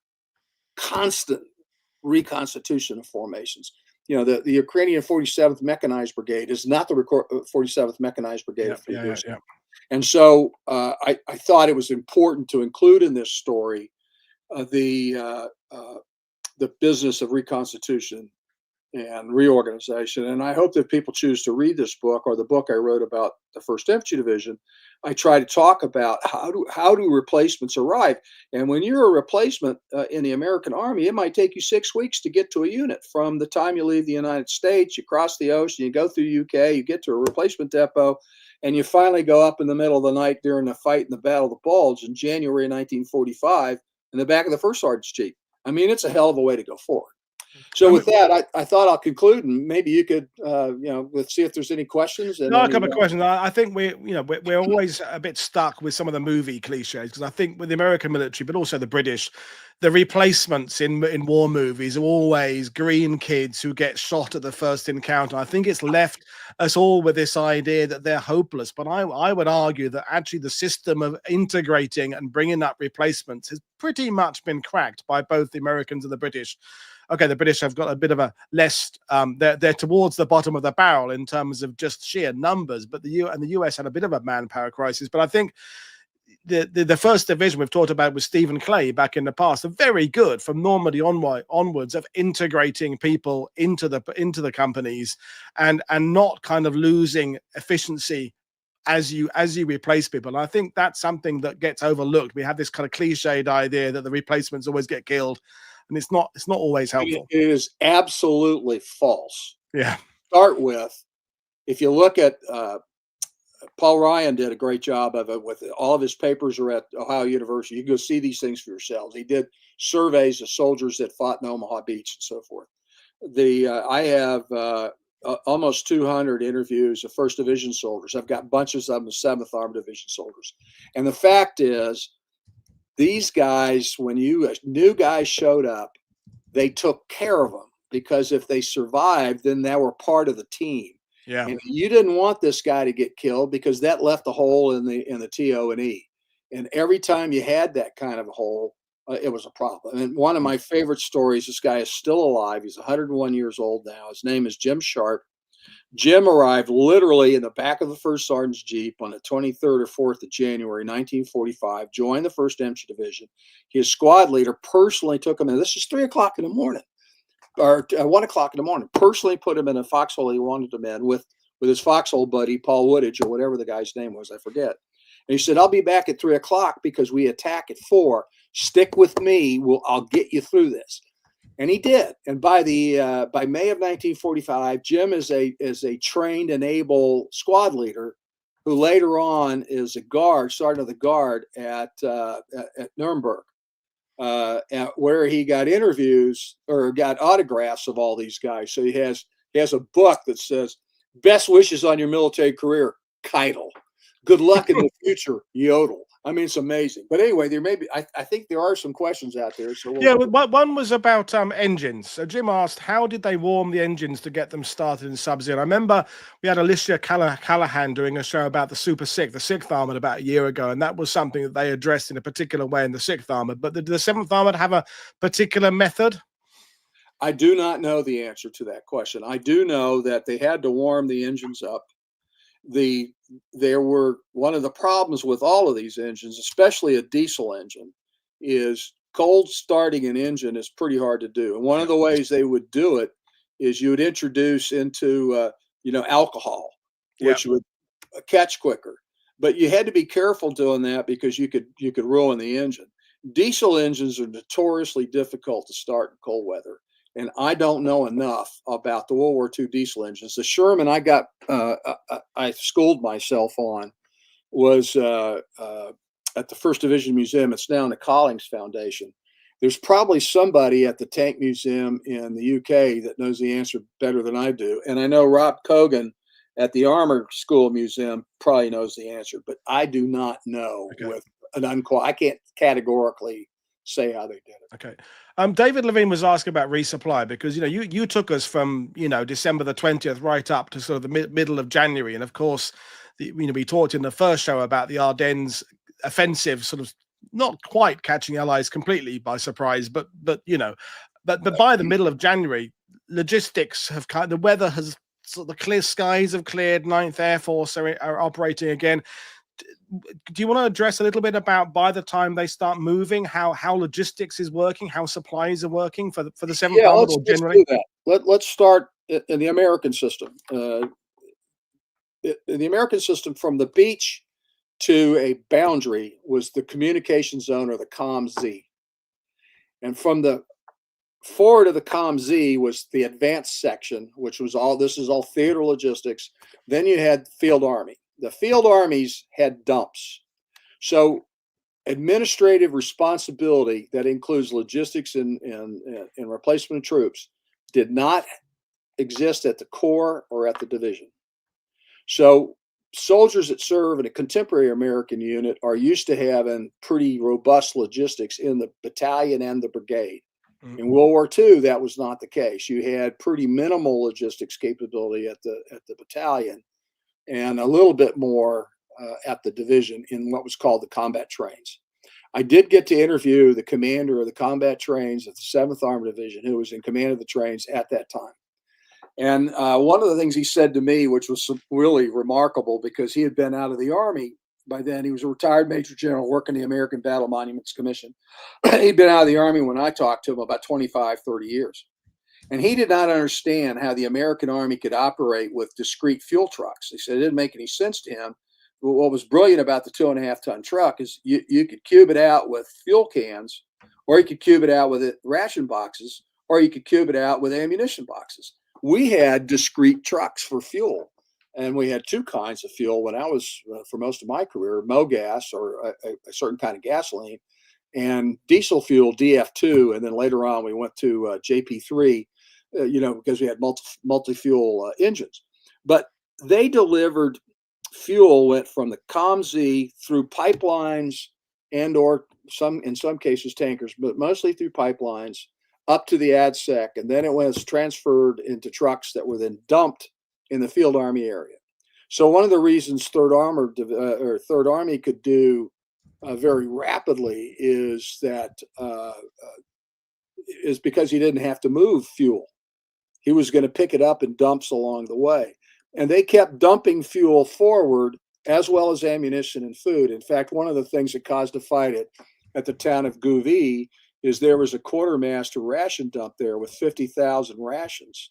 constant reconstitution of formations. The Ukrainian 47th Mechanized Brigade is not the 47th Mechanized Brigade. And so I thought it was important to include in this story the business of reconstitution and reorganization. And I hope that people choose to read this book, or the book I wrote about the 1st Infantry Division. I try to talk about how do replacements arrive. And when you're a replacement in the American Army, it might take you 6 weeks to get to a unit. From the time you leave the United States, you cross the ocean, you go through UK, you get to a replacement depot, and you finally go up in the middle of the night during the fight in the Battle of the Bulge in January 1945 in the back of the 1st Sergeant's Jeep. I mean, it's a hell of a way to go forward. So with that, I thought I'll conclude, and maybe you could, let's see if there's any questions. And no, a couple of questions. I think we're always a bit stuck with some of the movie cliches, because I think with the American military, but also the British, the replacements in war movies are always green kids who get shot at the first encounter. I think it's left us all with this idea that they're hopeless. But I would argue that actually the system of integrating and bringing up replacements has pretty much been cracked by both the Americans and the British. Okay, the British have got a bit of a less, they're towards the bottom of the barrel in terms of just sheer numbers, but the US had a bit of a manpower crisis. But I think the 1st Division we've talked about with Stephen Clay back in the past are very good from Normandy onwards of integrating people into the companies and not kind of losing efficiency as you replace people. And I think that's something that gets overlooked. We have this kind of cliched idea that the replacements always get killed. And it's not always helpful. It is absolutely false. Yeah. Start with, if you look at Paul Ryan did a great job of it with all of his papers are at Ohio University. You can go see these things for yourselves. He did surveys of soldiers that fought in Omaha Beach and so forth. I have almost 200 interviews of 1st Division soldiers. I've got bunches of them, 7th Armored Division soldiers. And the fact is, these guys, when new guys showed up, they took care of them, because if they survived, then they were part of the team. Yeah. And you didn't want this guy to get killed, because that left a hole in the TO&E. And every time you had that kind of a hole, it was a problem. And one of my favorite stories, this guy is still alive. He's 101 years old now. His name is Jim Sharp. Jim arrived literally in the back of the 1st Sergeant's Jeep on the 23rd or 4th of January, 1945, joined the 1st Infantry Division. His squad leader personally took him in. This is 3 o'clock in the morning, or 1 o'clock in the morning, personally put him in a foxhole he wanted him in with his foxhole buddy, Paul Woodage, or whatever the guy's name was, I forget. And he said, I'll be back at 3 o'clock because we attack at 4. Stick with me. I'll get you through this. And he did. And by May of 1945, Jim is a trained and able squad leader, who later on is a sergeant of the guard at Nuremberg, where he got interviews or got autographs of all these guys. So he has a book that says, "Best wishes on your military career, Keitel. Good luck in the future, Yodel." I mean, it's amazing. But anyway, there may be, I think there are some questions out there. So one was about engines. So Jim asked, how did they warm the engines to get them started in Sub-Zero? I remember we had Alicia Callahan doing a show about the Super 6, the 6th Armored, about a year ago, and that was something that they addressed in a particular way in the 6th Armored. But did the 7th Armored have a particular method? I do not know the answer to that question. I do know that they had to warm the engines up. There were, one of the problems with all of these engines, especially a diesel engine, is cold starting an engine is pretty hard to do. And one of the ways they would do it is you would introduce into alcohol, which would catch quicker. But you had to be careful doing that, because you could ruin the engine. Diesel engines are notoriously difficult to start in cold weather. And I don't know enough about the World War II diesel engines. The Sherman I schooled myself on was at the 1st Division Museum. It's now in the Collings Foundation. There's probably somebody at the Tank Museum in the UK that knows the answer better than I do. And I know Rob Cogan at the Armor School Museum probably knows the answer, but I do not know with an I can't categorically say how they did it. Okay. David Levine was asking about resupply, because you took us from December the 20th right up to sort of the middle of January, and of course we talked in the first show about the Ardennes offensive, sort of not quite catching Allies completely by surprise, but by the middle of January, logistics have the weather has the clear skies have cleared. 9th Air Force are operating again. do you want to address a little bit about, by the time they start moving, how logistics is working, how supplies are working for the 7th Armored, or generally? Let's do that. Let's start in the American system. In the American system, from the beach to a boundary was the communication zone, or the COM-Z. And from the forward of the COM-Z was the advanced section, which was this is all theater logistics. Then you had field army. The field armies had dumps. So administrative responsibility that includes logistics and replacement of troops did not exist at the corps or at the division. So soldiers that serve in a contemporary American unit are used to having pretty robust logistics in the battalion and the brigade. In World War II, that was not the case. You had pretty minimal logistics capability at the battalion, and a little bit more at the division in what was called the combat trains. I did get to interview the commander of the combat trains of the 7th Armored Division, who was in command of the trains at that time. And one of the things he said to me, which was really remarkable, because he had been out of the Army by then. He was a retired Major General working the American Battle Monuments Commission. He'd been out of the Army when I talked to him about 25, 30 years. And he did not understand how the American Army could operate with discrete fuel trucks. He said it didn't make any sense to him. But what was brilliant about the 2.5-ton truck is you could cube it out with fuel cans, or you could cube it out with ration boxes, or you could cube it out with ammunition boxes. We had discrete trucks for fuel. And we had two kinds of fuel when I was, for most of my career, MoGas, or a certain kind of gasoline, and diesel fuel, DF2. And then later on, we went to JP3, because we had multi-fuel engines. But they delivered fuel, went from the COM-Z through pipelines and/or in some cases tankers, but mostly through pipelines up to the ADSEC. And then it was transferred into trucks that were then dumped in the field army area. So one of the reasons 3rd Army could do very rapidly is because he didn't have to move fuel. He was going to pick it up in dumps along the way. And they kept dumping fuel forward, as well as ammunition and food. In fact, one of the things that caused a fight at the town of Gouvy is there was a quartermaster ration dump there with 50,000 rations.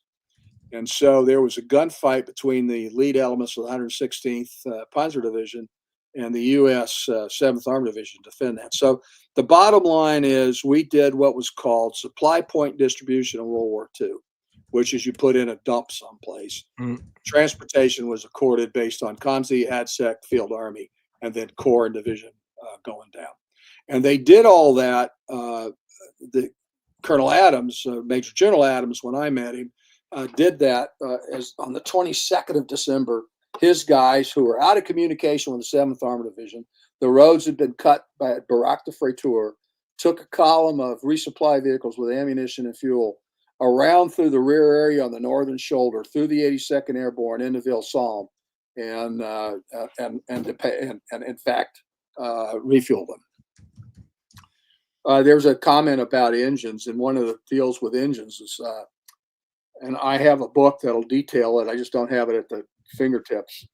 And so there was a gunfight between the lead elements of the 116th Panzer Division and the U.S. 7th Armored Division to defend that. So the bottom line is we did what was called supply point distribution in World War II, which is you put in a dump someplace. Transportation was accorded based on COM-Z, ADSEC, Field Army, and then Corps and Division going down. And they did all that. The Colonel Adams, Major General Adams, when I met him, did that as on the 22nd of December. His guys, who were out of communication with the 7th Armored Division, the roads had been cut by Barack de Freiteur, took a column of resupply vehicles with ammunition and fuel around through the rear area on the northern shoulder, through the 82nd Airborne into Ville-Somme, and in fact refueled them. There's a comment about engines, and one of the deals with engines is, and I have a book that'll detail it. I just don't have it at the fingertips.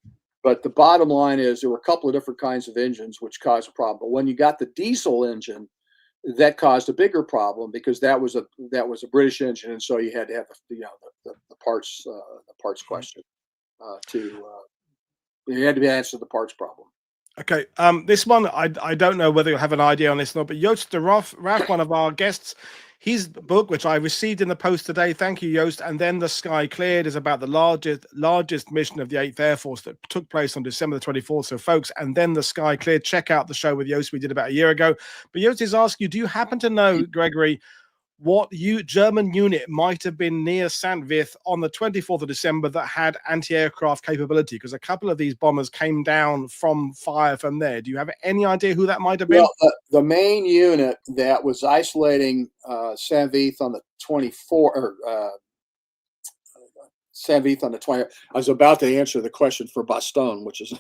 But the bottom line is there were a couple of different kinds of engines which caused a problem. But when you got the diesel engine, that caused a bigger problem because that was a British engine, and so you had to have the parts question you had to be answered the parts problem. Okay, this one I don't know whether you'll have an idea on this or not, but Joost de Raf, one of our guests, his book, which I received in the post today, thank you, Joost, and Then the Sky Cleared, is about the largest mission of the 8th Air Force that took place on December the 24th. So, folks, And Then the Sky Cleared, check out the show with Joost we did about a year ago. But Joost is asking you, do you happen to know, Gregory, what German unit might have been near St Vith on the 24th of December that had anti-aircraft capability? Because a couple of these bombers came down from fire from there. Do you have any idea who that might have been? Well, the main unit that was isolating St Vith on the 24th, St Vith on the 20th. I was about to answer the question for Bastogne, which is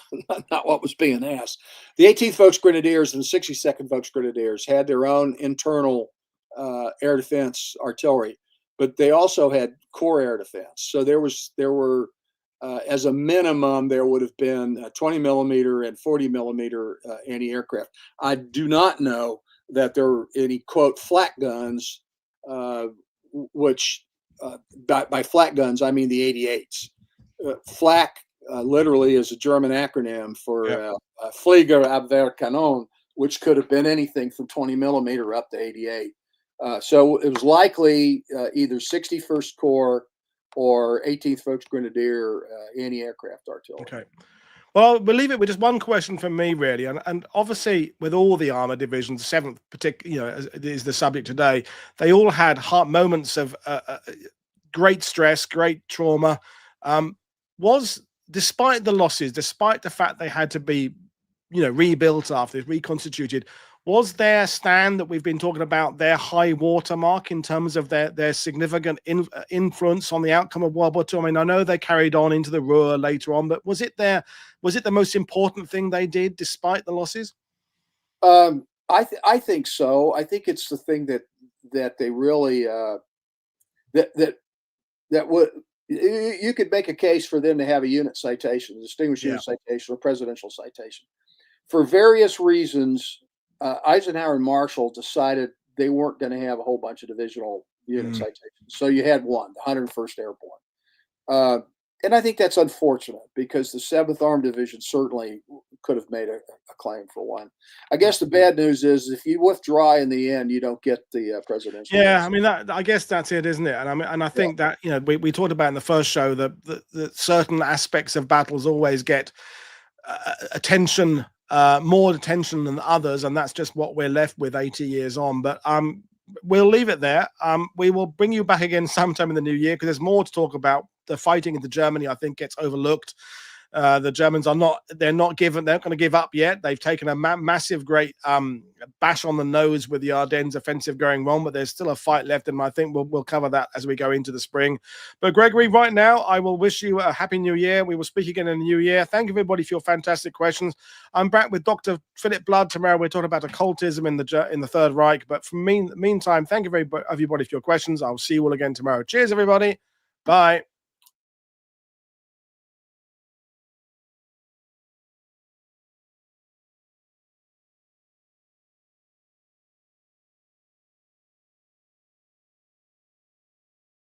not what was being asked. The 18th Volksgrenadiers and the 62nd Volksgrenadiers had their own internal air defense artillery, but they also had corps air defense. So there were as a minimum, there would have been 20 millimeter and 40 millimeter anti-aircraft. I do not know that there were any, quote, flak guns, which by flak guns, I mean the 88s. Flak literally is a German acronym for Fliegerabwehrkanone, which could have been anything from 20 millimeter up to 88. So it was likely either 61st Corps or 18th Volksgrenadier anti-aircraft artillery. Okay. Well, we'll leave it with just one question from me, really. And obviously, with all the armor divisions, 7th, is the subject today, they all had moments of great stress, great trauma. Despite the losses, despite the fact they had to be, rebuilt after, reconstituted, was their stand that we've been talking about their high watermark in terms of their significant influence on the outcome of World War II? I mean, I know they carried on into the Ruhr later on, but was it the most important thing they did despite the losses? I think so. I think it's the thing that they really that would, you could make a case for them to have a unit citation, a distinguished unit citation, or presidential citation. For various reasons, Eisenhower and Marshall decided they weren't going to have a whole bunch of divisional unit citations. So you had one, the 101st Airborne. And I think that's unfortunate because the 7th Armored Division certainly could have made a claim for one. I guess the bad news is if you withdraw in the end, you don't get the presidential. Yeah, I mean, I guess that's it, isn't it? And I think that, we talked about in the first show that certain aspects of battles always get attention, more attention than others, and that's just what we're left with 80 years on. But we'll leave it there. We will bring you back again sometime in the new year because there's more to talk about. The fighting into Germany, I think, gets overlooked. The Germans they're not going to give up yet. They've taken a massive, great bash on the nose with the Ardennes offensive going wrong, but there's still a fight left, and I think we'll cover that as we go into the spring. But Gregory, right now, I will wish you a happy new year. We will speak again in the new year. Thank you, everybody, for your fantastic questions. I'm back with Dr. Philip Blood tomorrow. We're talking about occultism in the Third Reich. But for me, in the meantime, thank you everybody for your questions. I'll see you all again tomorrow. Cheers, everybody. Bye.